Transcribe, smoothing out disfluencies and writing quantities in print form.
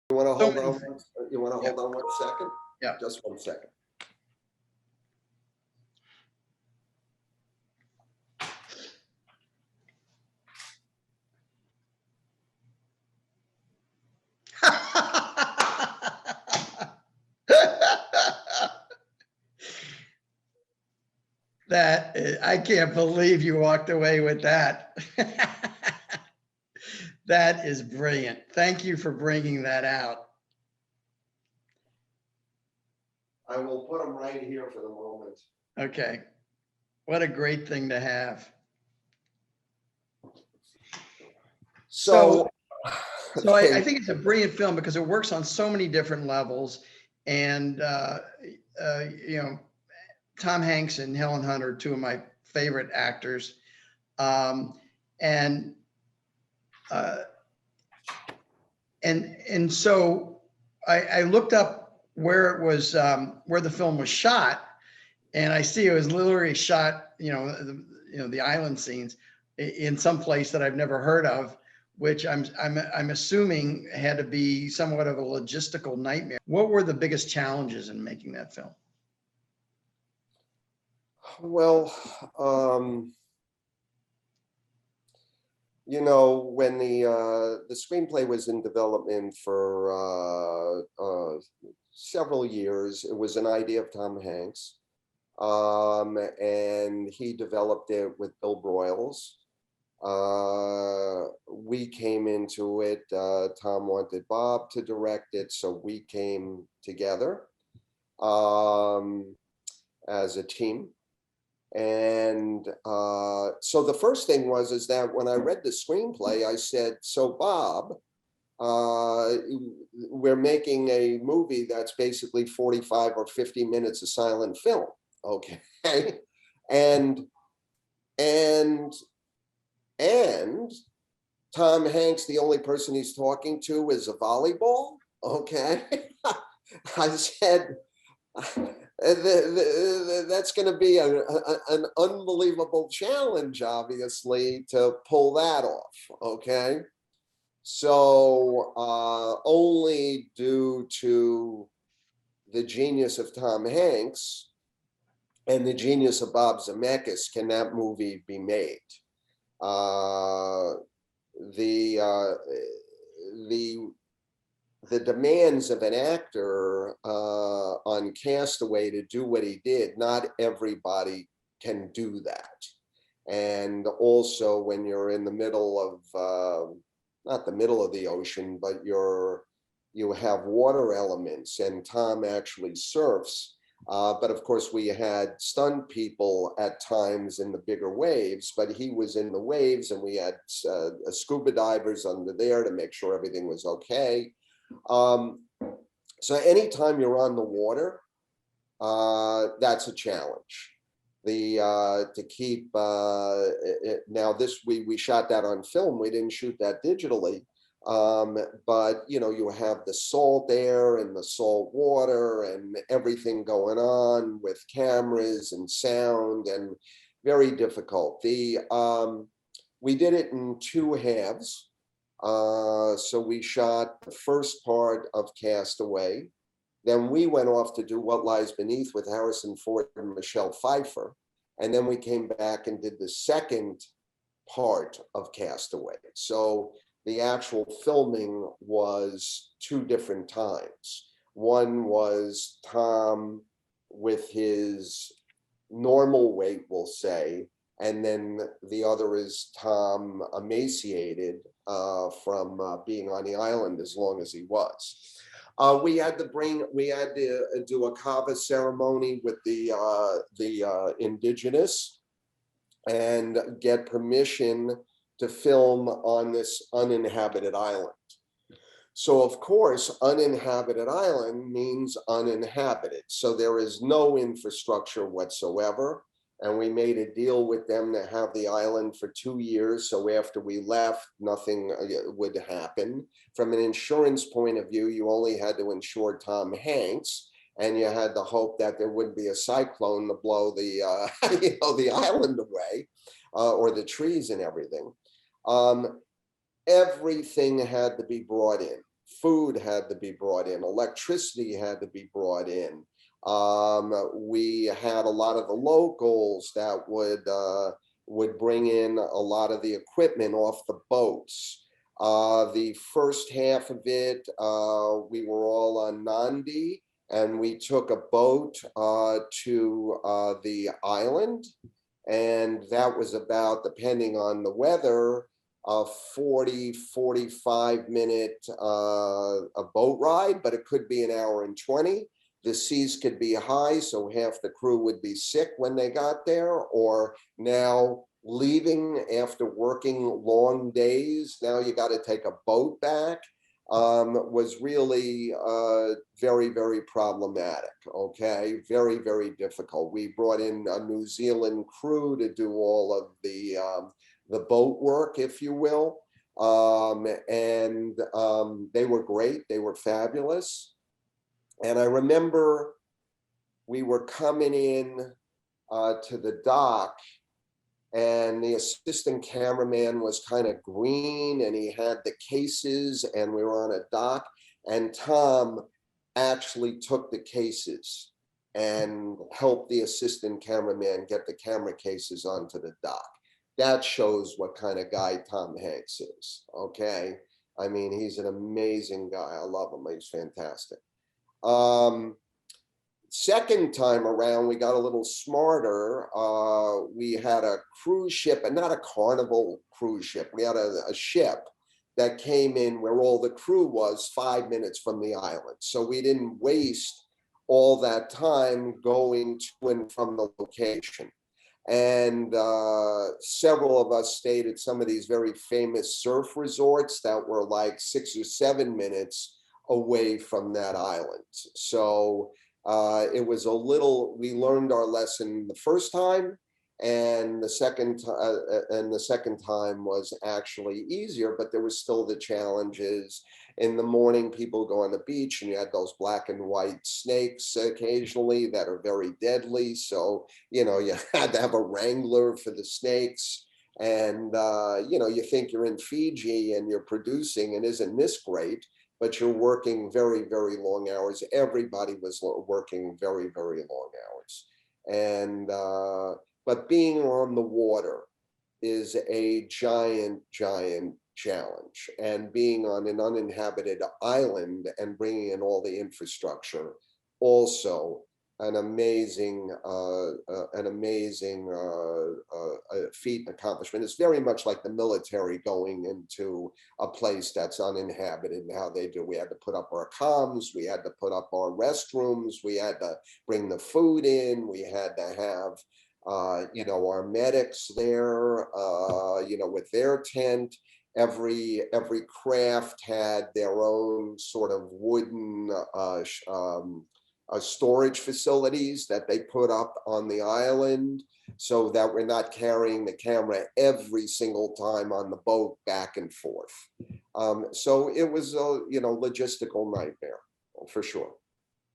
You want to So hold many on? things. You want to Yeah. hold on 1 second? Yeah. Just 1 second. I can't believe you walked away with that. That is brilliant. Thank you for bringing that out. I will put them right here for the moment. Okay. What a great thing to have. So I think it's a brilliant film because it works on so many different levels. And, you know, Tom Hanks and Helen Hunt are two of my favorite actors. And so I looked up where it was, where the film was shot, and I see it was literally shot, the island scenes in some place that I've never heard of, which I'm assuming had to be somewhat of a logistical nightmare. What were the biggest challenges in making that film? Well, when the screenplay was in development for several years, it was an idea of Tom Hanks, and he developed it with Bill Broyles. We came into it. Tom wanted Bob to direct it, so we came together as a team. And so the first thing is that when I read the screenplay, I said, so Bob, we're making a movie that's basically 45 or 50 minutes of silent film, okay? And Tom Hanks, the only person he's talking to is a volleyball, okay? I said, that's going to be an unbelievable challenge, obviously, to pull that off, okay? So only due to the genius of Tom Hanks and the genius of Bob Zemeckis can that movie be made. The demands of an actor on Castaway to do what he did, not everybody can do that. And also when you're in the middle of, not the middle of the ocean, but you have water elements, and Tom actually surfs. But of course we had stunt people at times in the bigger waves, but he was in the waves, and we had scuba divers under there to make sure everything was okay. So anytime you're on the water, that's a challenge. To keep now this we shot that on film. We didn't shoot that digitally, but you have the salt air and the salt water and everything going on with cameras and sound, and very difficult. We did it in 2 halves. So we shot the first part of Castaway. Then we went off to do What Lies Beneath with Harrison Ford and Michelle Pfeiffer. And then we came back and did the second part of Castaway. So the actual filming was 2 different times. One was Tom with his normal weight, we'll say, and then the other is Tom emaciated from being on the island as long as he was. We had to do a kava ceremony with the indigenous and get permission to film on this uninhabited island. So of course, uninhabited island means uninhabited. So there is no infrastructure whatsoever. And we made a deal with them to have the island for 2 years. So after we left, nothing would happen. From an insurance point of view, you only had to insure Tom Hanks, and you had to hope that there wouldn't be a cyclone to blow the the island away, or the trees and everything. Everything had to be brought in. Food had to be brought in, electricity had to be brought in. We had a lot of the locals that would bring in a lot of the equipment off the boats. The first half of it, we were all on Nandi, and we took a boat to the island. And that was about, depending on the weather, a 45 minute a boat ride, but it could be an hour and 20. The seas could be high, so half the crew would be sick when they got there, or now leaving after working long days, now you got to take a boat back, was really very, very problematic, okay? Very, very difficult. We brought in a New Zealand crew to do all of the boat work, if you will. They were great, they were fabulous. And I remember we were coming in to the dock, and the assistant cameraman was kind of green, and he had the cases, and we were on a dock, and Tom actually took the cases and helped the assistant cameraman get the camera cases onto the dock. That shows what kind of guy Tom Hanks is, okay? I mean, he's an amazing guy. I love him. He's fantastic. Second time around, we got a little smarter. We had a cruise ship, and not a Carnival cruise ship. We had a ship that came in where all the crew was 5 minutes from the island. So we didn't waste all that time going to and from the location. And several of us stayed at some of these very famous surf resorts that were like 6 or 7 minutes away from that island. So it was a little, we learned our lesson the first time, and the second time was actually easier, but there was still the challenges. In the morning, people go on the beach, and you had those black and white snakes occasionally that are very deadly. So, you know, you had to have a wrangler for the snakes. And, you know, you think you're in Fiji and you're producing, and isn't this great? But you're working very, very long hours. Everybody was working very, very long hours. And, but being on the water is a giant, giant challenge. And being on an uninhabited island and bringing in all the infrastructure, also an amazing feat and accomplishment. It's very much like the military going into a place that's uninhabited and how they do. We had to put up our comms, we had to put up our restrooms, we had to bring the food in, we had to have you know, our medics there, you know, with their tent. Every craft had their own sort of wooden storage facilities that they put up on the island, so that we're not carrying the camera every single time on the boat back and forth. So it was a, you know, logistical nightmare for sure.